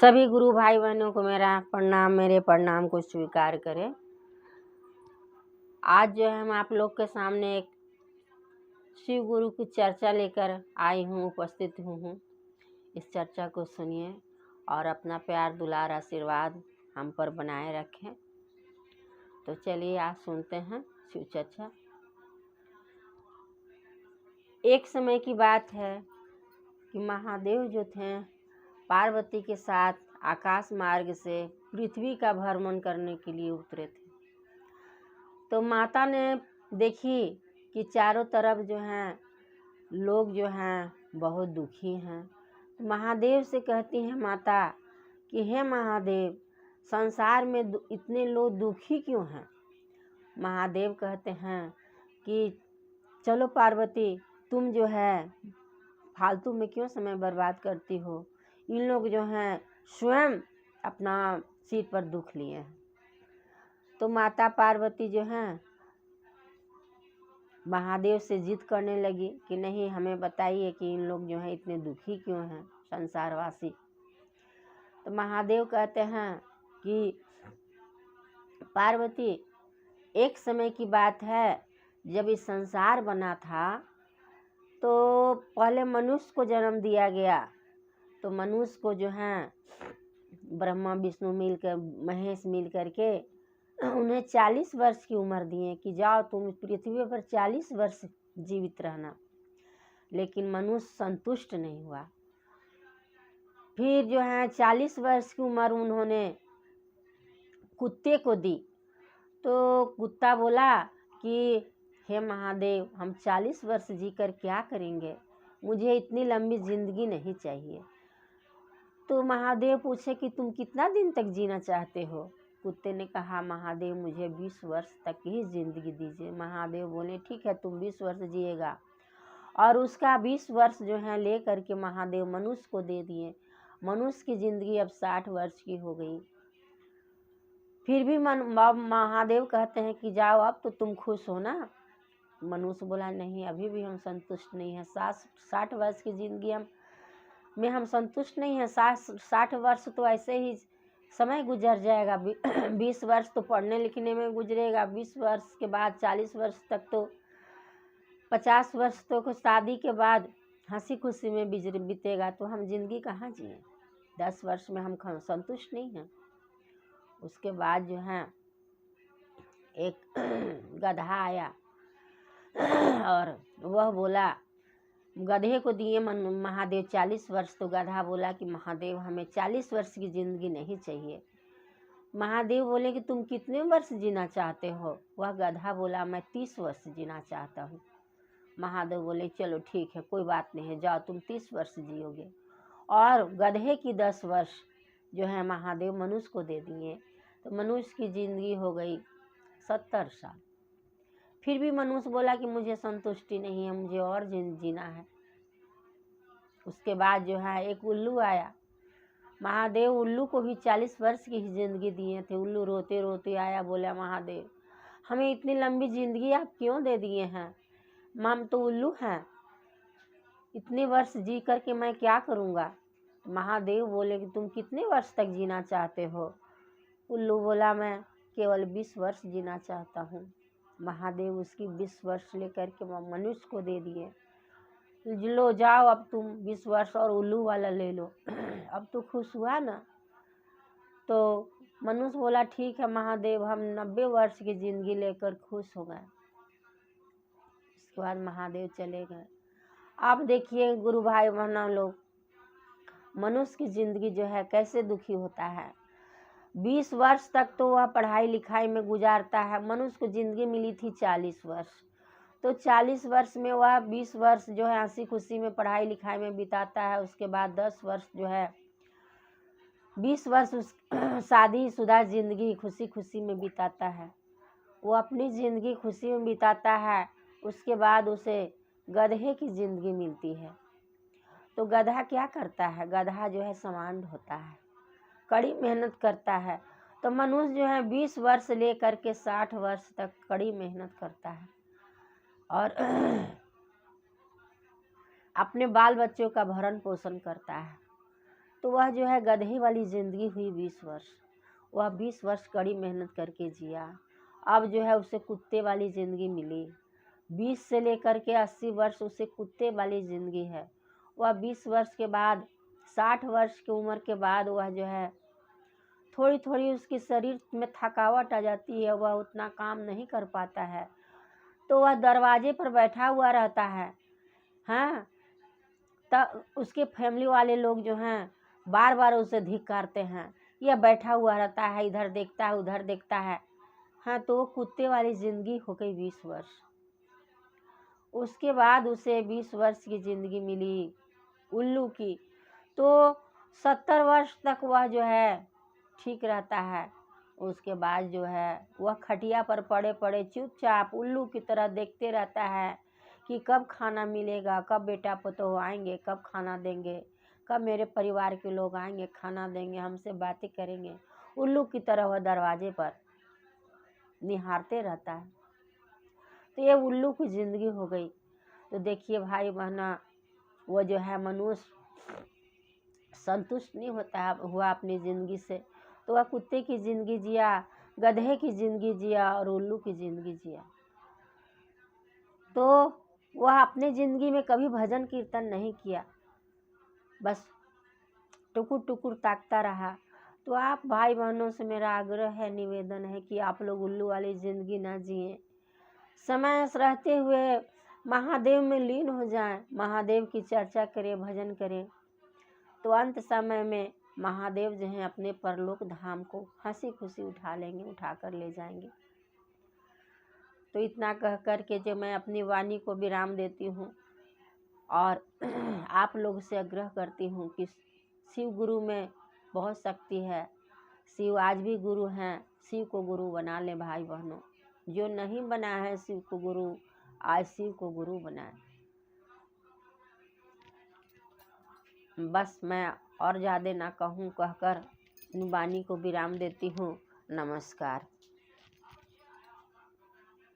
सभी गुरु भाई बहनों को मेरा प्रणाम, मेरे प्रणाम को स्वीकार करें। आज जो है हम आप लोग के सामने एक शिव गुरु की चर्चा लेकर आई हूँ, उपस्थित हूँ। इस चर्चा को सुनिए और अपना प्यार दुलार आशीर्वाद हम पर बनाए रखें। तो चलिए आज सुनते हैं शिव चर्चा। एक समय की बात है कि महादेव जो थे पार्वती के साथ आकाश मार्ग से पृथ्वी का भ्रमण करने के लिए उतरे थे। तो माता ने देखी कि चारों तरफ जो हैं लोग जो हैं बहुत दुखी हैं। महादेव से कहती हैं माता कि हे महादेव, संसार में इतने लोग दुखी क्यों हैं। महादेव कहते हैं कि चलो पार्वती, तुम जो है फालतू में क्यों समय बर्बाद करती हो। इन लोग जो हैं स्वयं अपना सिर पर दुख लिए हैं। तो माता पार्वती जो हैं महादेव से जिद करने लगी कि नहीं, हमें बताइए कि इन लोग जो हैं इतने दुखी क्यों हैं संसारवासी। तो महादेव कहते हैं कि पार्वती, एक समय की बात है जब इस संसार बना था तो पहले मनुष्य को जन्म दिया गया। तो मनुष्य को जो हैं ब्रह्मा विष्णु मिलकर महेश मिल करके उन्हें 40 वर्ष की उम्र दिए कि जाओ तुम पृथ्वी पर 40 वर्ष जीवित रहना। लेकिन मनुष्य संतुष्ट नहीं हुआ। फिर जो है 40 वर्ष की उम्र उन्होंने कुत्ते को दी। तो कुत्ता बोला कि हे महादेव, हम 40 वर्ष जीकर क्या करेंगे, मुझे इतनी लंबी जिंदगी नहीं चाहिए। तो महादेव पूछे कि तुम कितना दिन तक जीना चाहते हो। कुत्ते ने कहा महादेव, मुझे 20 वर्ष तक ही जिंदगी दीजिए। महादेव बोले ठीक है, तुम 20 वर्ष जिएगा। और उसका 20 वर्ष जो है ले करके महादेव मनुष्य को दे दिए। मनुष्य की जिंदगी अब 60 वर्ष की हो गई। फिर भी महादेव कहते हैं कि जाओ, अब तो तुम खुश हो ना। मनुष्य बोला नहीं, अभी भी हम संतुष्ट नहीं हैं। 60 वर्ष की जिंदगी हम संतुष्ट नहीं हैं। 60 वर्ष तो ऐसे ही समय गुजर जाएगा। 20 वर्ष तो पढ़ने लिखने में गुजरेगा। 20 वर्ष के बाद 40 वर्ष तक तो 50 वर्ष तो शादी के बाद हंसी खुशी में बीतेगा। तो हम जिंदगी कहाँ जिए। 10 वर्ष में हम संतुष्ट नहीं हैं। उसके बाद जो है एक गधा आया और वह बोला, गधे को दिए महादेव 40 वर्ष। तो गधा बोला कि महादेव, हमें 40 वर्ष की ज़िंदगी नहीं चाहिए। महादेव बोले कि तुम कितने वर्ष जीना चाहते हो। वह गधा बोला मैं 30 वर्ष जीना चाहता हूँ। महादेव बोले चलो ठीक है, कोई बात नहीं है, जाओ तुम 30 वर्ष जियोगे। और गधे की 10 वर्ष जो है महादेव मनुष्य को दे दिए। तो मनुष्य की ज़िंदगी हो गई 70 साल। फिर भी मनुष्य बोला कि मुझे संतुष्टि नहीं है, मुझे और जीना है। उसके बाद जो है एक उल्लू आया। महादेव उल्लू को भी 40 वर्ष की ज़िंदगी दिए थे। उल्लू रोते रोते आया, बोला महादेव, हमें इतनी लंबी ज़िंदगी आप क्यों दे दिए हैं। हम तो उल्लू हैं, इतने वर्ष जी करके मैं क्या करूँगा। महादेव बोले कि तुम कितने वर्ष तक जीना चाहते हो। उल्लू बोला मैं केवल 20 वर्ष जीना चाहता हूँ। महादेव उसकी 20 वर्ष लेकर के मनुष्य को दे दिए। लो जाओ, अब तुम 20 वर्ष और उल्लू वाला ले लो। अब तो खुश हुआ ना। तो मनुष्य बोला ठीक है महादेव, हम 90 वर्ष की ज़िंदगी लेकर खुश हो गए। उसके बाद महादेव चले गए। अब देखिए गुरु भाई बहना लोग, मनुष्य की ज़िंदगी जो है कैसे दुखी होता है। 20 वर्ष तक तो वह पढ़ाई लिखाई में गुजारता है। मनुष्य को ज़िंदगी मिली थी 40 वर्ष। तो 40 वर्ष में वह 20 वर्ष जो है हंसी खुशी में पढ़ाई लिखाई में बिताता है। उसके बाद 10 वर्ष जो है 20 वर्ष उस शादीशुदा ज़िंदगी खुशी खुशी में बिताता है। वो अपनी ज़िंदगी खुशी में बिताता है। उसके बाद उसे गधे की ज़िंदगी मिलती है। तो गधा क्या करता है, गधा जो है सामान ढोता है, कड़ी मेहनत करता है। तो मनुष्य जो है 20 वर्ष ले करके 60 वर्ष तक कड़ी मेहनत करता है और अपने बाल बच्चों का भरण पोषण करता है। तो वह जो है गधे वाली ज़िंदगी हुई 20 वर्ष। वह 20 वर्ष कड़ी मेहनत करके जिया। अब जो है उसे कुत्ते वाली ज़िंदगी मिली। 20 से लेकर के 80 वर्ष उसे कुत्ते वाली ज़िंदगी है। वह 20 वर्ष के बाद 60 वर्ष की उम्र के बाद वह जो है थोड़ी थोड़ी उसके शरीर में थकावट आ जाती है, वह उतना काम नहीं कर पाता है, तो वह दरवाजे पर बैठा हुआ रहता है। हाँ, तब उसके फैमिली वाले लोग जो हैं बार बार उसे धिक्कारते हैं, यह बैठा हुआ रहता है, इधर देखता है उधर देखता है। हाँ, तो वो कुत्ते वाली ज़िंदगी हो गई 20 वर्ष। उसके बाद उसे 20 वर्ष की ज़िंदगी मिली उल्लू की, तो 70 वर्ष तक वह जो है ठीक रहता है। उसके बाद जो है वह खटिया पर पड़े पड़े चुपचाप उल्लू की तरह देखते रहता है कि कब खाना मिलेगा, कब बेटा पतोह आएंगे, कब खाना देंगे, कब मेरे परिवार के लोग आएंगे खाना देंगे, हमसे बातें करेंगे। उल्लू की तरह वह दरवाजे पर निहारते रहता है। तो ये उल्लू की ज़िंदगी हो गई। तो देखिए भाई बहना, वो जो है मनुष्य संतुष्ट नहीं हुआ अपनी ज़िंदगी से, तो वह कुत्ते की ज़िंदगी जिया, गधे की ज़िंदगी जिया और उल्लू की ज़िंदगी जिया। तो वह अपने ज़िंदगी में कभी भजन कीर्तन नहीं किया, बस टुकुर टुकुर ताकता रहा। तो आप भाई बहनों से मेरा आग्रह है, निवेदन है कि आप लोग उल्लू वाली ज़िंदगी ना जिएं। समय रहते हुए महादेव में लीन हो जाएं, महादेव की चर्चा करें, भजन करें, तो अंत समय में महादेव जो हैं अपने परलोक धाम को हंसी खुशी उठा लेंगे, उठा कर ले जाएंगे। तो इतना कह कर के जो मैं अपनी वाणी को विराम देती हूँ और आप लोग से आग्रह करती हूँ कि शिव गुरु में बहुत शक्ति है। शिव आज भी गुरु हैं, शिव को गुरु बना ले भाई बहनों। जो नहीं बना है शिव को गुरु, आज शिव को गुरु बनाए। बस मैं और ज़्यादा ना कहूँ, कहकर वाणी को विराम देती हूँ। नमस्कार।